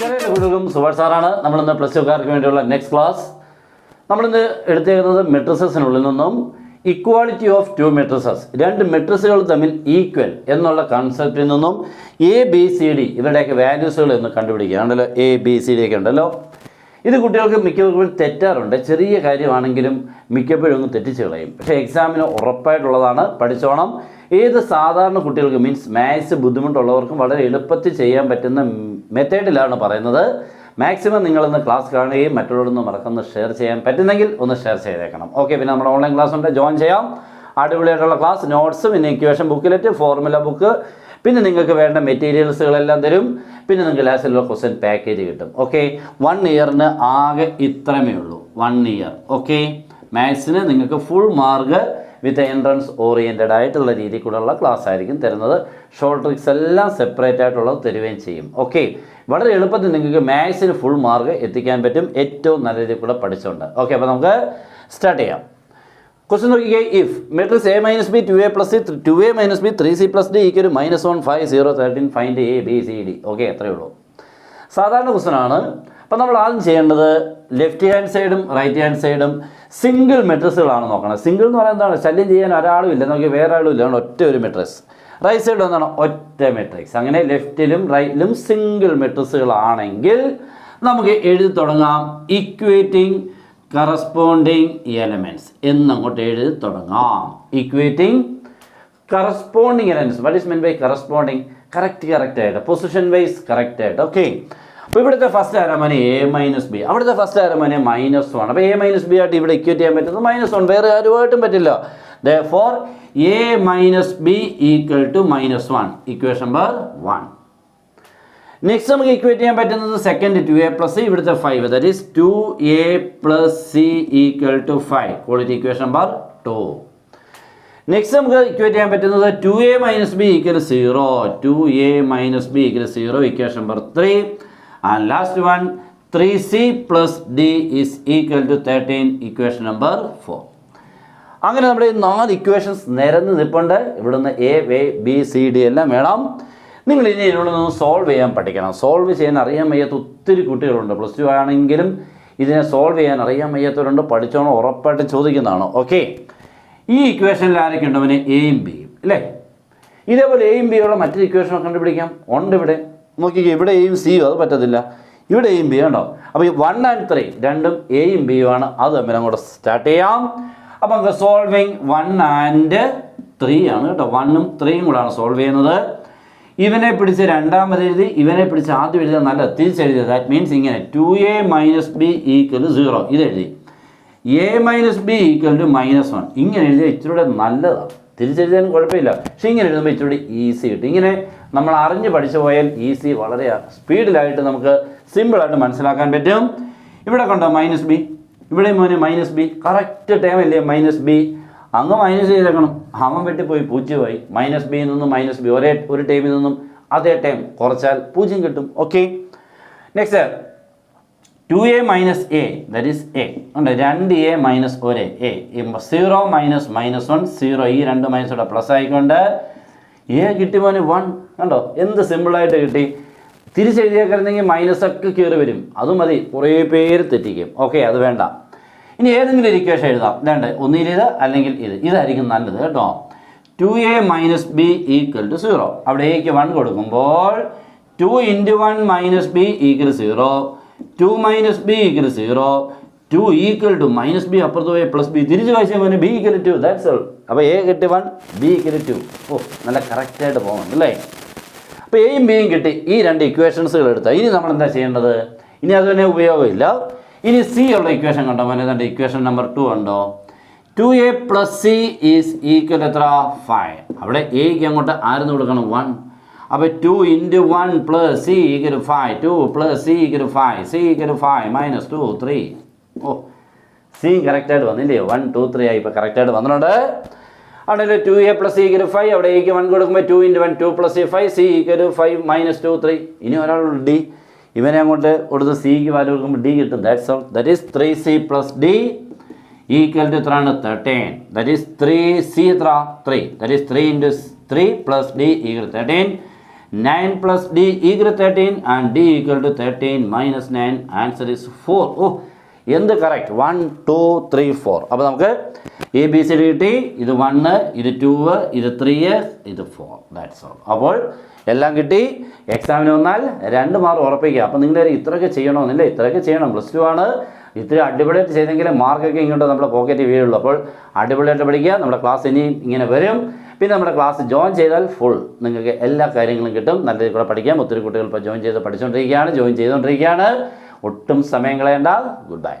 കുട്ടികൾക്കും സുഭാഷ് സാറാണ്. നമ്മളിന്ന് പ്ലസ് ടുക്കാർക്ക് വേണ്ടിയുള്ള നെക്സ്റ്റ് ക്ലാസ്. നമ്മളിന്ന് എടുത്തേക്കുന്നത് മെട്രിസസിനുള്ളിൽ നിന്നും ഇക്വാളിറ്റി ഓഫ് ടു മെട്രിസസ്, രണ്ട് മെട്രിസുകൾ തമ്മിൽ ഈക്വൽ എന്നുള്ള കൺസെപ്റ്റിൽ നിന്നും എ ബി സി ഡി ഇവരുടെയൊക്കെ വാല്യൂസുകൾ എന്ന് കണ്ടുപിടിക്കുക. ഉണ്ടല്ലോ, എ ബി സി ഡി ഒക്കെ ഉണ്ടല്ലോ. ഇത് കുട്ടികൾക്ക് മിക്കപ്പോഴും തെറ്റാറുണ്ട്. ചെറിയ കാര്യമാണെങ്കിലും മിക്കപ്പോഴും ഒന്ന് തെറ്റിച്ച് കളയും. പക്ഷേ എക്സാമിന് ഉറപ്പായിട്ടുള്ളതാണ്, പഠിച്ചോണം. ഏത് സാധാരണ കുട്ടികൾക്ക് മീൻസ് മാത്സ് ബുദ്ധിമുട്ടുള്ളവർക്കും വളരെ എളുപ്പത്തിൽ ചെയ്യാൻ പറ്റുന്ന മെത്തേഡിലാണ് പറയുന്നത്. മാക്സിമം നിങ്ങളിന്ന് ക്ലാസ് കാണുകയും മറ്റുള്ളവരൊന്ന് മറക്കുന്ന ഷെയർ ചെയ്യാൻ പറ്റുന്നെങ്കിൽ ഒന്ന് ഷെയർ ചെയ്തേക്കണം. ഓക്കെ, പിന്നെ നമ്മുടെ ഓൺലൈൻ ക്ലാസ് ഉണ്ട്, ജോയിൻ ചെയ്യാം. അടിപൊളിയായിട്ടുള്ള ക്ലാസ്, നോട്ട്സ്, പിന്നെ ഇക്വേഷൻ ബുക്കിലെറ്റ്, ഫോർമുല ബുക്ക്, പിന്നെ നിങ്ങൾക്ക് വേണ്ട മെറ്റീരിയൽസുകളെല്ലാം തരും. പിന്നെ നിങ്ങൾക്ക് ലാസ്റ്റിലുള്ള ക്വസ്റ്റ്യൻ പാക്കേജ് കിട്ടും. ഓക്കെ, 1 ഇയറിന് ആകെ ഇത്രമേ ഉള്ളൂ, 1 ഇയർ. ഓക്കെ, മാത്സിന് നിങ്ങൾക്ക് ഫുൾ മാർക്ക് വിത്ത് എൻട്രൻസ് ഓറിയൻറ്റഡ് ആയിട്ടുള്ള രീതിയിൽ കൂടെയുള്ള ക്ലാസ് ആയിരിക്കും തരുന്നത്. ഷോർട്ട് ട്രിക്സ് എല്ലാം സെപ്പറേറ്റ് ആയിട്ടുള്ളത് തരുകയും ചെയ്യും. ഓക്കെ, വളരെ എളുപ്പത്തിൽ നിങ്ങൾക്ക് മാത്സിന് ഫുൾ മാർക്ക് എത്തിക്കാൻ പറ്റും, ഏറ്റവും നല്ല രീതിയിൽ കൂടെ പഠിച്ചുകൊണ്ട്. ഓക്കെ, അപ്പോൾ നമുക്ക് സ്റ്റാർട്ട് ചെയ്യാം. ക്വസ്റ്റ്യൻ നോക്കിക്കേ. If matrix a minus B 2a plus C 2a minus B 3c plus D equal -1 5 0 13 find A B C D. Okay, എത്രയേ ഉള്ളൂ. സാധാരണ ക്വസ്റ്റ്യൻ ആണ്. അപ്പോൾ നമ്മൾ ആദ്യം ചെയ്യേണ്ടത് ലെഫ്റ്റ് ഹാൻഡ് സൈഡും റൈറ്റ് ഹാൻഡ് സൈഡും സിംഗിൾ മെട്രിക്സുകളാണ് നോക്കണം. സിംഗിൾ എന്ന് പറയുന്നത് എന്താണ്? ശല്യം ചെയ്യാൻ ഒരാളും ഇല്ല, നമുക്ക് വേറെ ആളും ഇല്ല, ഒറ്റ ഒരു മെട്രിക്സ്. റൈറ്റ് സൈഡ് എന്താണ്? ഒറ്റ മെട്രിക്സ്. അങ്ങനെ ലെഫ്റ്റിലും റൈറ്റിലും സിംഗിൾ മെട്രിക്സുകളാണെങ്കിൽ നമുക്ക് എഴുതി തുടങ്ങാം. ഇക്വേറ്റിംഗ് കറസ്പോണ്ടിങ് എലമെൻറ്റ്സ് എന്നങ്ങോട്ട് എഴുതി തുടങ്ങാം. Equating corresponding elements. What is mean by corresponding? Correct ആയിട്ട്, പൊസിഷൻ വൈസ് കറക്റ്റ് ആയിട്ട്. ഓക്കെ, അപ്പോൾ ഇവിടുത്തെ ഫസ്റ്റ് അരമന എ മൈനസ് ബി, അവിടുത്തെ ഫസ്റ്റ് അരമന -1. അപ്പോൾ എ മൈനസ് ബി ആയിട്ട് ഇവിടെ ഇക്വേറ്റ് ചെയ്യാൻ പറ്റുന്നത് -1, വേറെ ആരുമായിട്ടും പറ്റില്ല. Therefore a minus b equal to -1, equation number 1. Next നമുക്ക് ഇക്വേറ്റ് ചെയ്യാൻ പറ്റുന്നത് സെക്കൻഡ് 2a പ്ലസ് സി, ഇവിടുത്തെ 5, that is 2a plus C equal to 5, quality equation number 2. Next നമുക്ക് ഇക്വേറ്റ് ചെയ്യാൻ പറ്റുന്നത് 2a minus B equal 0, 2a minus B equal 0, equation number 3. And last one 3c plus D is equal to 13, equation number 4. അങ്ങനെ നമ്മുടെ ഈ 4 equations നിരന്ന് നിൽപ്പുണ്ട്. ഇവിടുന്ന് A B C D എല്ലാം വേണം. നിങ്ങൾ ഇനി ഇതിനുള്ള നിന്ന് സോൾവ് ചെയ്യാൻ പഠിക്കണം. സോൾവ് ചെയ്യാൻ അറിയാൻ വയ്യാത്ത ഒത്തിരി കുട്ടികളുണ്ട്. പ്ലസ് ടു ആണെങ്കിലും ഇതിനെ സോൾവ് ചെയ്യാൻ അറിയാൻ വയ്യാത്തവരുണ്ട്. പഠിച്ചോണം, ഉറപ്പായിട്ട് ചോദിക്കുന്നതാണ്. ഓക്കെ, ഈ ഇക്വേഷനിൽ ആരൊക്കെ ഉണ്ടവന് എയും ബിയും അല്ലേ? ഇതേപോലെ എയും ബിയുള്ള മറ്റൊരു ഇക്വേഷൻ കണ്ടുപിടിക്കാം. ഉണ്ട് ഇവിടെ നോക്കിക്കേ, ഇവിടെ എയും സിയും, അത് പറ്റത്തില്ല. ഇവിടെ എയും ബി ഉണ്ടോ? അപ്പോൾ ഈ 1 and 3 രണ്ടും എയും ബിയും ആണ്. അത് തമ്മിൽ അങ്ങോട്ട് സ്റ്റാർട്ട് ചെയ്യാം. അപ്പം നമുക്ക് സോൾവിങ് 1 and 3 ആണ് കേട്ടോ. 1ഉം 3ഉം കൂടാണ് സോൾവ് ചെയ്യുന്നത്. ഇവനെ പിടിച്ച് രണ്ടാമത് എഴുതി, ഇവനെ പിടിച്ച് ആദ്യം എഴുതിയാൽ നല്ല തിരിച്ചെഴുതിയത്. ദാറ്റ് മീൻസ് ഇങ്ങനെ 2a മൈനസ് ബി ഈക്വൽ 0 ഇതെഴുതി, a minus B equal to -1 ഇങ്ങനെ എഴുതിയാൽ ഇച്ചിരൂടെ നല്ലതാണ്. തിരിച്ചെഴുതാനും കുഴപ്പമില്ല, പക്ഷേ ഇങ്ങനെ എഴുതുമ്പോൾ ഇച്ചിരി ഈസി കിട്ടും. ഇങ്ങനെ നമ്മൾ അറിഞ്ഞ് പഠിച്ചു പോയാൽ ഈസി, വളരെ സ്പീഡിലായിട്ട് നമുക്ക് സിമ്പിളായിട്ട് മനസ്സിലാക്കാൻ പറ്റും. ഇവിടെ കണ്ടോ മൈനസ് ബി, ഇവിടെ മോനെ മൈനസ് ബി, കറക്റ്റ് ടൈം അല്ലേ മൈനസ് ബി. അങ്ങ് മൈനസ് ചെയ്തേക്കണം, ഹമം വെട്ടിപ്പോയി 0 ആയി. മൈനസ് ബിയിൽ നിന്നും മൈനസ് ബി ഒരു ടൈമിൽ നിന്നും അതേ ടൈം കുറച്ചാൽ 0 കിട്ടും. Okay, next 2a minus A, that is A ഉണ്ട്. 2a മൈനസ് 1a, 0 മൈനസ് -1 0, ഈ 2 മൈനസോടെ പ്ലസ് ആയിക്കൊണ്ട് എ കിട്ടി മോനെ 1. കണ്ടോ എന്ത് സിമ്പിളായിട്ട് കിട്ടി. തിരിച്ചെഴുതിയേക്കരുന്നെങ്കിൽ മൈനസൊക്കെ കയറി വരും, അത് മതി, കുറേ പേര് തെറ്റിക്കും. ഓക്കെ, അത് വേണ്ട. ഇനി ഏതെങ്കിലും ഒരു ഇക്വേഷൻ എഴുതാം. വേണ്ട, ഒന്നിലിത് അല്ലെങ്കിൽ ഇതായിരിക്കും നല്ലത് കേട്ടോ. 2a minus B equal to 0, അവിടെ എക്ക് 1 കൊടുക്കുമ്പോൾ 2 × 1 minus B equal 0, 2 minus B equal 0, 2 equal to minus B അപ്പുറത്ത് പോയി പ്ലസ് ബി, തിരിച്ച് വായിച്ചാൽ മോനെ ബി ഈക്വൽ 2, ദാറ്റ്സ് ഓൾ. അപ്പോൾ എ കിട്ടി 1, ബി ഈക്വൽ 2. ഓ, നല്ല കറക്റ്റായിട്ട് പോകുന്നുണ്ട് അല്ലേ? അപ്പോൾ എയും ബിയും കിട്ടി. ഈ 2 ഇക്വേഷൻസുകൾ എടുത്താൽ ഇനി നമ്മൾ എന്താ ചെയ്യേണ്ടത്? ഇനി അത് തന്നെ ഉപയോഗമില്ല. ഇനി സി ഉള്ള ഇക്വേഷൻ കണ്ടോ മോനെ? ഏതാണ്ട് ഇക്വേഷൻ നമ്പർ 2 ഉണ്ടോ? 2a plus C is equal എത്ര? 5. അവിടെ എക്ക് അങ്ങോട്ട് ആരെന്ന് കൊടുക്കണം? 1. അപ്പോൾ 2 × 1 plus C equal 5, 2 plus C equal 5, C equal 5 minus 2 3. ഓ, സി കറക്റ്റായിട്ട് വന്നില്ലേ? 1 2 3 ആയി. ഇപ്പോൾ കറക്റ്റായിട്ട് വന്നിട്ടുണ്ട്. അവിടെ 2a പ്ലസ് സി ഈക്വൽ 5, അവിടെ എക്ക് 1 കൊടുക്കുമ്പോൾ 2 × 1 2 plus C 5, C equal 5 minus 2 3. ഇനി ഒരാളുണ്ട് ഡി, ഇവനെ അങ്ങോട്ട് കൊടുത്ത് സിക്ക് വാല്യൂ കൊടുക്കുമ്പോൾ ഡി കിട്ടും. That's all. That is 3c plus D equal to എത്രയാണ്? 13. ദാറ്റ് ഈസ് 3c എത്ര? 3. That is 3 × 3 plus D equal 13. 9 plus D equal to 13 and D equal to 13 minus 9. Answer is 4. Oh, എന്ത് correct? 1 2 3 4. അപ്പോൾ നമുക്ക് A B C D കിട്ടി. ഇത് 1, ഇത് 2, ഇത് 3, ഇത് 4. That's all. അപ്പോൾ എല്ലാം കിട്ടി. എക്സാമിന് വന്നാൽ 2 മാർക്ക് ഉറപ്പിക്കുക. അപ്പോൾ നിങ്ങൾ ഇത്രയൊക്കെ ചെയ്യണമെന്നില്ല, ഇത്രയൊക്കെ ചെയ്യണം. +2 ആണ്. ഇത്തിരി അടിപൊളിയായിട്ട് ചെയ്തെങ്കിൽ മാർക്കൊക്കെ ഇങ്ങോട്ട് നമ്മുടെ പോക്കറ്റ് വീഴുള്ളൂ. അപ്പോൾ അടിപൊളിയായിട്ട് പഠിക്കുക. നമ്മുടെ ക്ലാസ് ഇനിയും ഇങ്ങനെ വരും. പിന്നെ നമ്മുടെ ക്ലാസ് ജോയിൻ ചെയ്താൽ ഫുൾ നിങ്ങൾക്ക് എല്ലാ കാര്യങ്ങളും കിട്ടും. നല്ല രീതിയിൽ കൂടെ പഠിക്കാം. ഒത്തിരി കുട്ടികൾ ഇപ്പോൾ ജോയിൻ ചെയ്തുകൊണ്ടിരിക്കുകയാണ്. ഒട്ടും സമയം കളയേണ്ട. Good bye.